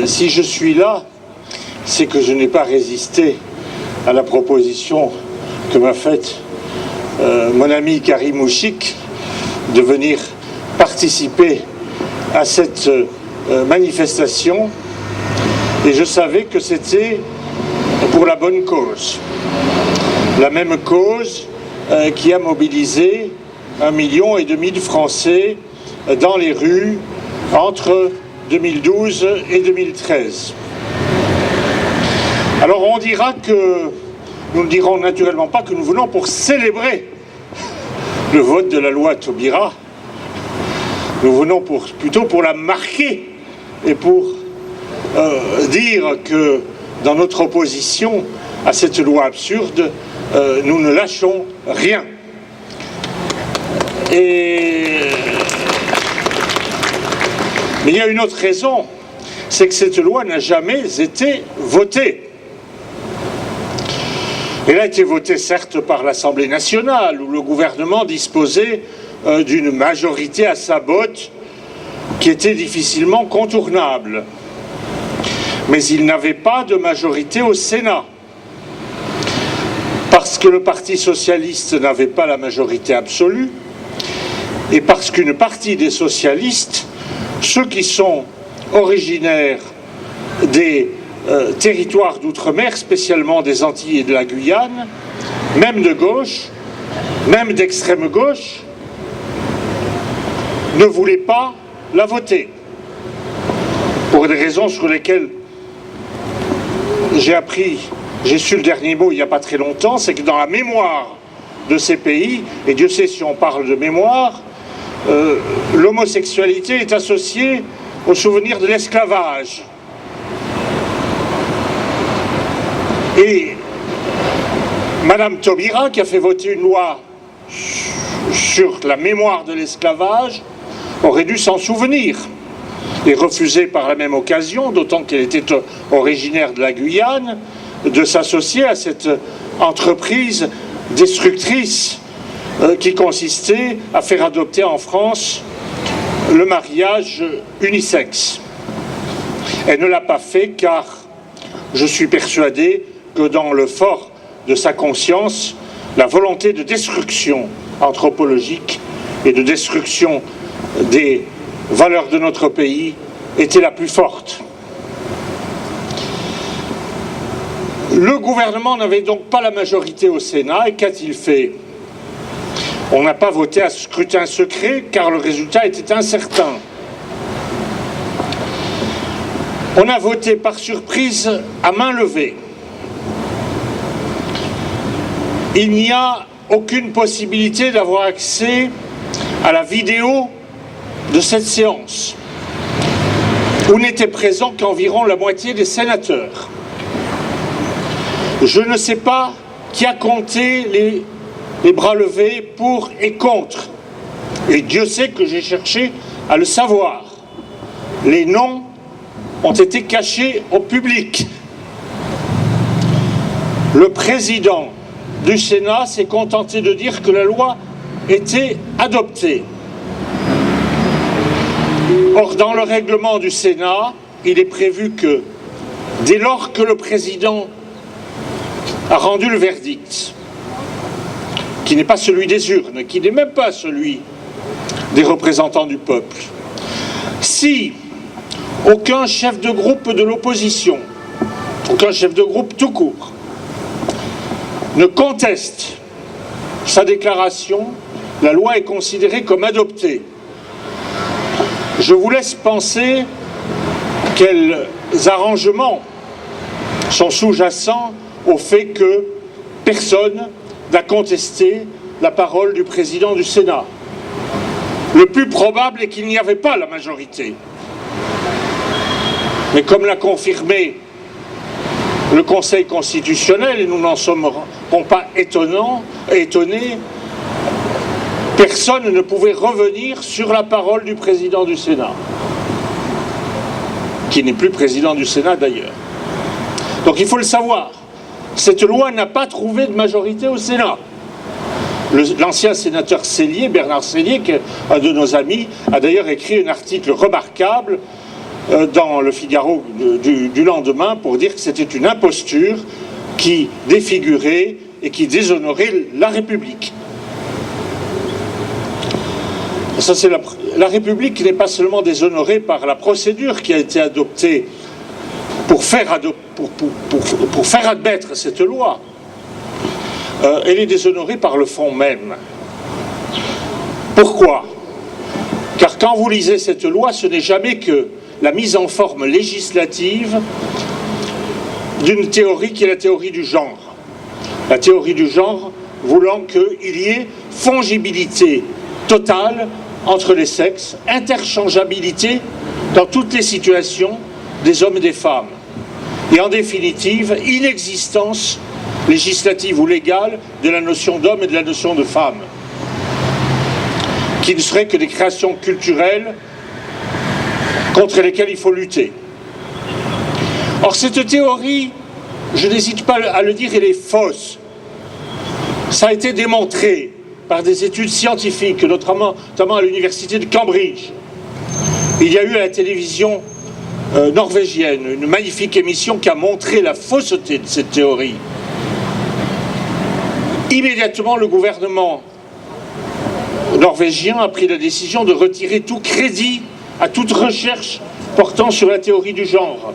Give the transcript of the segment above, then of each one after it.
Si je suis là, c'est que je n'ai pas résisté à la proposition que m'a faite mon ami Karim Ouchik de venir participer à cette manifestation, et je savais que c'était pour la bonne cause, la même cause qui a mobilisé 1,5 million de Français dans les rues entre 2012 et 2013. Alors on dira que, nous ne dirons naturellement pas que nous venons pour célébrer le vote de la loi Taubira. Nous venons plutôt pour la marquer et pour dire que dans notre opposition à cette loi absurde, nous ne lâchons rien. Mais il y a une autre raison, c'est que cette loi n'a jamais été votée. Elle a été votée certes par l'Assemblée nationale, où le gouvernement disposait d'une majorité à sa botte qui était difficilement contournable. Mais il n'avait pas de majorité au Sénat. Parce que le Parti socialiste n'avait pas la majorité absolue, et parce qu'une partie des socialistes, ceux qui sont originaires des territoires d'outre-mer, spécialement des Antilles et de la Guyane, même de gauche, même d'extrême gauche, ne voulaient pas la voter. Pour des raisons sur lesquelles j'ai su le dernier mot il n'y a pas très longtemps, c'est que dans la mémoire de ces pays, et Dieu sait si on parle de mémoire, l'homosexualité est associée au souvenir de l'esclavage. Et Madame Taubira, qui a fait voter une loi sur la mémoire de l'esclavage, aurait dû s'en souvenir et refuser par la même occasion, d'autant qu'elle était originaire de la Guyane, de s'associer à cette entreprise destructrice qui consistait à faire adopter en France le mariage unisexe. Elle ne l'a pas fait car je suis persuadé que dans le fort de sa conscience, la volonté de destruction anthropologique et de destruction des valeurs de notre pays était la plus forte. Le gouvernement n'avait donc pas la majorité au Sénat, et qu'a-t-il fait? On n'a pas voté à scrutin secret car le résultat était incertain. On a voté par surprise à main levée. Il n'y a aucune possibilité d'avoir accès à la vidéo de cette séance, où n'était présent qu'environ la moitié des sénateurs. Je ne sais pas qui a compté les bras levés pour et contre. Et Dieu sait que j'ai cherché à le savoir. Les noms ont été cachés au public. Le président du Sénat s'est contenté de dire que la loi était adoptée. Or, dans le règlement du Sénat, il est prévu que, dès lors que le président a rendu le verdict, qui n'est pas celui des urnes, qui n'est même pas celui des représentants du peuple, si aucun chef de groupe de l'opposition, aucun chef de groupe tout court, ne conteste sa déclaration, la loi est considérée comme adoptée. Je vous laisse penser quels arrangements sont sous-jacents au fait que personne n'a contesté la parole du président du Sénat. Le plus probable est qu'il n'y avait pas la majorité. Mais comme l'a confirmé le Conseil constitutionnel, et nous n'en sommes pas étonnés, personne ne pouvait revenir sur la parole du président du Sénat, qui n'est plus président du Sénat d'ailleurs. Donc il faut le savoir, cette loi n'a pas trouvé de majorité au Sénat. L'ancien sénateur Sellier, Bernard Sellier, qui est un de nos amis, a d'ailleurs écrit un article remarquable dans le Figaro du lendemain pour dire que c'était une imposture qui défigurait et qui déshonorait la République. Ça, c'est la République qui n'est pas seulement déshonorée par la procédure qui a été adoptée pour faire admettre cette loi. Elle est déshonorée par le fond même. Pourquoi? Car quand vous lisez cette loi, ce n'est jamais que la mise en forme législative d'une théorie qui est la théorie du genre. La théorie du genre voulant qu'il y ait fongibilité totale entre les sexes, interchangeabilité dans toutes les situations des hommes et des femmes. Et en définitive, inexistence législative ou légale de la notion d'homme et de la notion de femme, qui ne seraient que des créations culturelles contre lesquelles il faut lutter. Or, cette théorie, je n'hésite pas à le dire, elle est fausse. Ça a été démontré par des études scientifiques, notamment à l'université de Cambridge. Il y a eu à la télévision norvégienne une magnifique émission qui a montré la fausseté de cette théorie. Immédiatement, le gouvernement norvégien a pris la décision de retirer tout crédit à toute recherche portant sur la théorie du genre,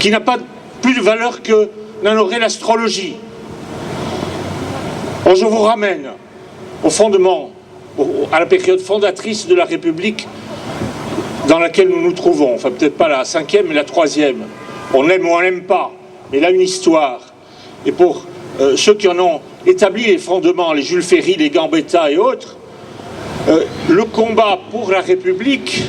qui n'a pas plus de valeur que n'en aurait l'astrologie. Or, je vous ramène au fondement, à la période fondatrice de la République dans laquelle nous nous trouvons. Enfin, peut-être pas la 5e, mais la 3e. On aime ou on n'aime pas, mais là, une histoire. Et pour ceux qui en ont établi les fondements, les Jules Ferry, les Gambetta et autres, le combat pour la République,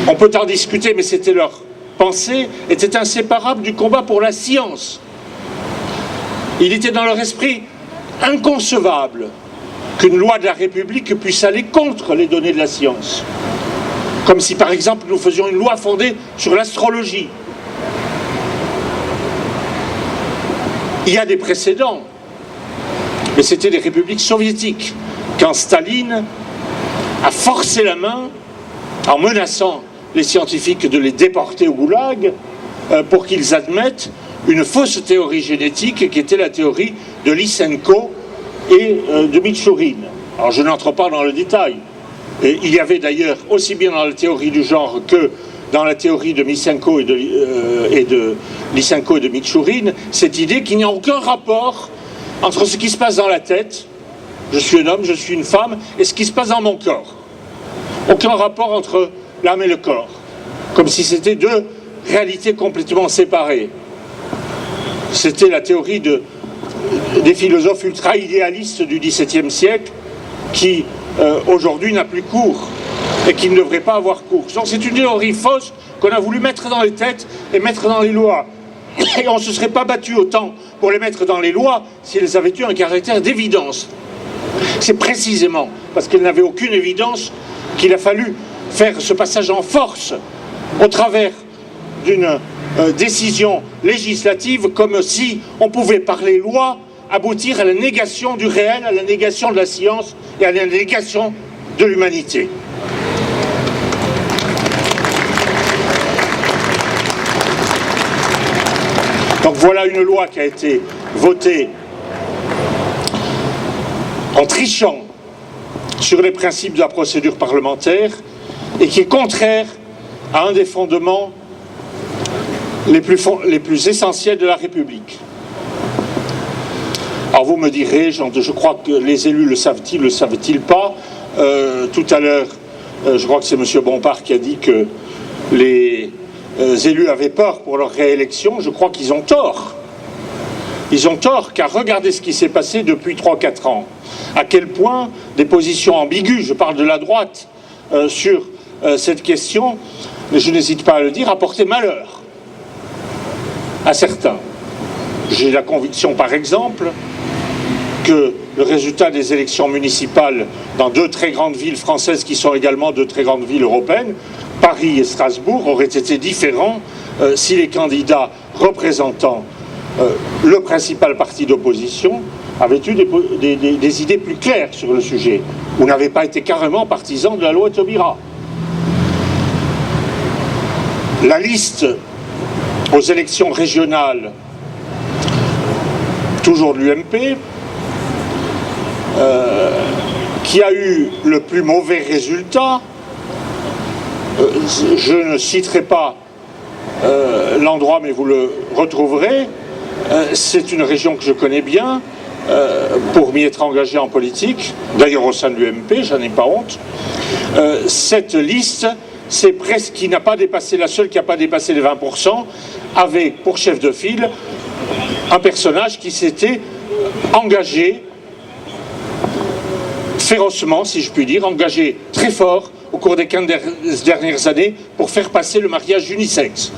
on peut en discuter, mais c'était leur pensée, était inséparable du combat pour la science. Il était dans leur esprit inconcevable qu'une loi de la République puisse aller contre les données de la science. Comme si, par exemple, nous faisions une loi fondée sur l'astrologie. Il y a des précédents, mais c'était des républiques soviétiques, quand Staline a forcé la main en menaçant les scientifiques de les déporter au goulag pour qu'ils admettent une fausse théorie génétique qui était la théorie de Lysenko et de Michourine. Alors je n'entre pas dans le détail. Et il y avait d'ailleurs, aussi bien dans la théorie du genre que dans la théorie de Lysenko et de Michourine, cette idée qu'il n'y a aucun rapport entre ce qui se passe dans la tête, je suis un homme, je suis une femme, et ce qui se passe dans mon corps. Aucun rapport entre l'âme et le corps. Comme si c'était deux réalités complètement séparées. C'était la théorie des philosophes ultra-idéalistes du XVIIe siècle qui, aujourd'hui, n'a plus cours et qui ne devrait pas avoir cours. Donc c'est une théorie fausse qu'on a voulu mettre dans les têtes et mettre dans les lois. Et on ne se serait pas battu autant pour les mettre dans les lois si elles avaient eu un caractère d'évidence. C'est précisément parce qu'elles n'avaient aucune évidence qu'il a fallu faire ce passage en force au travers d'une décision législative, comme si on pouvait par les lois aboutir à la négation du réel, à la négation de la science et à la négation de l'humanité. Donc voilà une loi qui a été votée en trichant sur les principes de la procédure parlementaire et qui est contraire à un des fondements les plus essentiels de la République. Alors vous me direz, je crois que les élus le savent-ils pas. Tout à l'heure, je crois que c'est M. Bompard qui a dit que les élus avaient peur pour leur réélection. Je crois qu'ils ont tort. Ils ont tort, car regardez ce qui s'est passé depuis 3-4 ans. À quel point des positions ambiguës, je parle de la droite, sur cette question, mais je n'hésite pas à le dire, a porté malheur à certains. J'ai la conviction, par exemple, que le résultat des élections municipales dans 2 très grandes villes françaises qui sont également 2 très grandes villes européennes, Paris et Strasbourg, aurait été différent si les candidats représentant le principal parti d'opposition avaient eu des idées plus claires sur le sujet, ou n'avaient pas été carrément partisans de la loi Taubira. La liste aux élections régionales, toujours de l'UMP, qui a eu le plus mauvais résultat, je ne citerai pas l'endroit, mais vous le retrouverez, c'est une région que je connais bien, pour m'y être engagé en politique, d'ailleurs au sein de l'UMP, j'en ai pas honte. Cette liste, c'est presque qui n'a pas dépassé, la seule qui n'a pas dépassé les 20%, avec pour chef de file un personnage qui s'était engagé férocement, si je puis dire, engagé très fort au cours des 15 dernières années pour faire passer le mariage unisexe.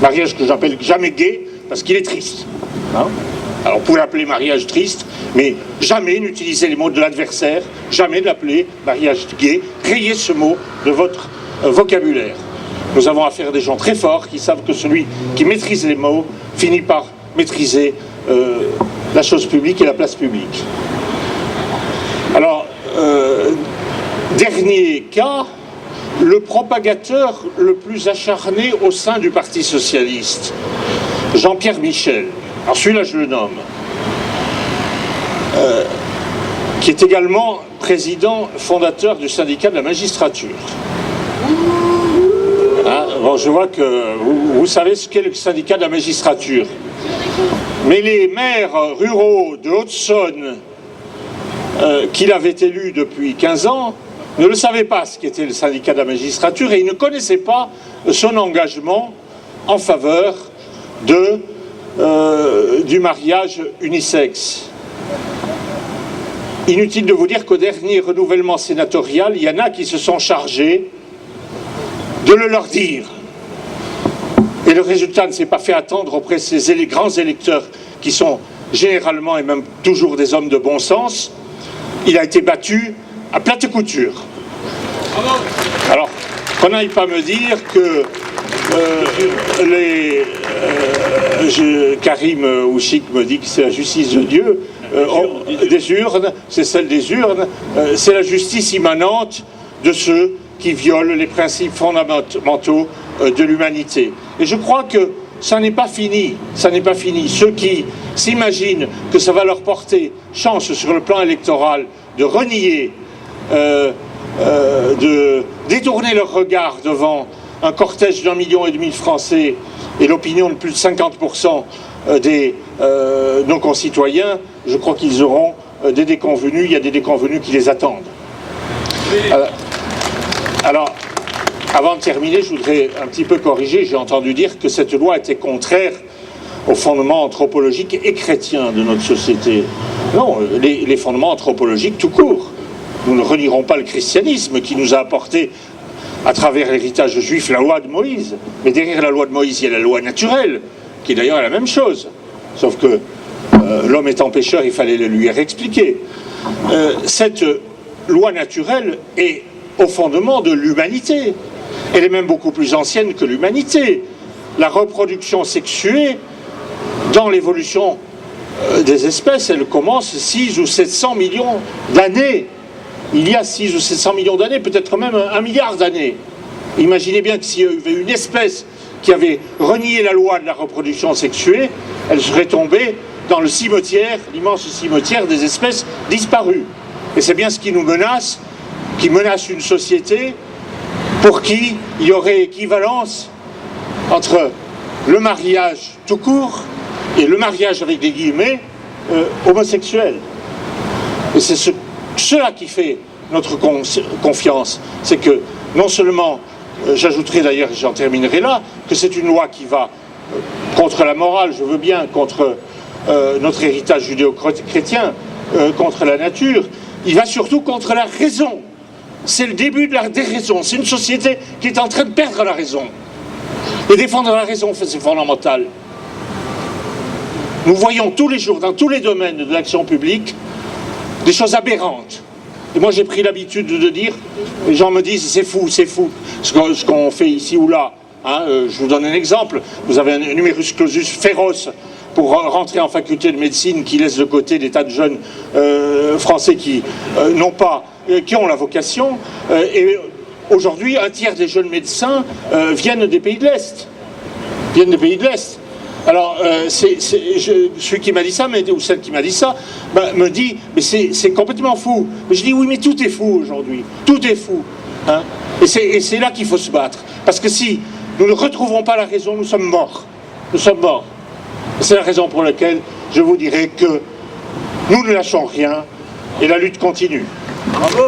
Mariage que j'appelle jamais gay parce qu'il est triste. Hein? Alors, vous pouvez l'appeler mariage triste, mais jamais n'utilisez les mots de l'adversaire, jamais de l'appeler mariage gay. Rayez ce mot de votre vocabulaire. Nous avons affaire à des gens très forts qui savent que celui qui maîtrise les mots finit par maîtriser la chose publique et la place publique. Alors, dernier cas, le propagateur le plus acharné au sein du Parti socialiste, Jean-Pierre Michel. Alors celui-là, je le nomme, qui est également président fondateur du syndicat de la magistrature. Hein, bon, je vois que vous savez ce qu'est le syndicat de la magistrature. Mais les maires ruraux de Haute-Saône, qu'il avait élu depuis 15 ans, ne le savaient pas ce qu'était le syndicat de la magistrature et ils ne connaissaient pas son engagement en faveur du mariage unisexe. Inutile de vous dire qu'au dernier renouvellement sénatorial, il y en a qui se sont chargés de le leur dire. Et le résultat ne s'est pas fait attendre auprès de ces grands électeurs qui sont généralement et même toujours des hommes de bon sens. Il a été battu à plate couture. Alors, qu'on n'aille pas me dire que Karim Ouchik me dit que c'est la justice de Dieu, des urnes, c'est celle des urnes, c'est la justice immanente de ceux qui violent les principes fondamentaux de l'humanité. Et je crois que ça n'est pas fini, ça n'est pas fini. Ceux qui s'imaginent que ça va leur porter chance sur le plan électoral de renier, de détourner leur regard devant un cortège d'1,5 million de Français et l'opinion de plus de 50% des nos concitoyens, je crois qu'ils auront des déconvenus, il y a des déconvenus qui les attendent. Alors, avant de terminer, je voudrais un petit peu corriger, j'ai entendu dire que cette loi était contraire aux fondements anthropologiques et chrétiens de notre société. Non, les fondements anthropologiques tout court. Nous ne renierons pas le christianisme qui nous a apporté, à travers l'héritage juif, la loi de Moïse. Mais derrière la loi de Moïse, il y a la loi naturelle, qui est d'ailleurs la même chose. Sauf que l'homme étant pécheur, il fallait le lui expliquer. Cette loi naturelle est au fondement de l'humanité. Elle est même beaucoup plus ancienne que l'humanité. La reproduction sexuée, dans l'évolution des espèces, elle commence 600 ou 700 millions d'années. Il y a 600 ou 700 millions d'années, peut-être même 1 milliard d'années. Imaginez bien que s'il y avait une espèce qui avait renié la loi de la reproduction sexuée, elle serait tombée dans le cimetière, l'immense cimetière des espèces disparues. Et c'est bien ce qui nous menace, qui menace une société pour qui il y aurait équivalence entre le mariage tout court et le mariage avec des guillemets homosexuel. Et c'est cela qui fait notre confiance. C'est que non seulement, j'ajouterai d'ailleurs, et j'en terminerai là, que c'est une loi qui va contre la morale, je veux bien, contre notre héritage judéo-chrétien, contre la nature, il va surtout contre la raison. C'est le début de la déraison. C'est une société qui est en train de perdre la raison. Et défendre la raison, c'est fondamental. Nous voyons tous les jours, dans tous les domaines de l'action publique, des choses aberrantes. Et moi, j'ai pris l'habitude de dire, les gens me disent, c'est fou, ce qu'on fait ici ou là. Hein, je vous donne un exemple. Vous avez un numerus clausus féroce pour rentrer en faculté de médecine qui laisse de côté des tas de jeunes Français qui n'ont pas... qui ont la vocation, et aujourd'hui, un tiers des jeunes médecins viennent des pays de l'Est. Alors, celui qui m'a dit ça, ou celle qui m'a dit ça, me dit, mais c'est complètement fou. Mais je dis, oui, mais tout est fou aujourd'hui. Tout est fou. Hein, et c'est là qu'il faut se battre. Parce que si nous ne retrouverons pas la raison, nous sommes morts. Nous sommes morts. C'est la raison pour laquelle je vous dirais que nous ne lâchons rien et la lutte continue. Bravo!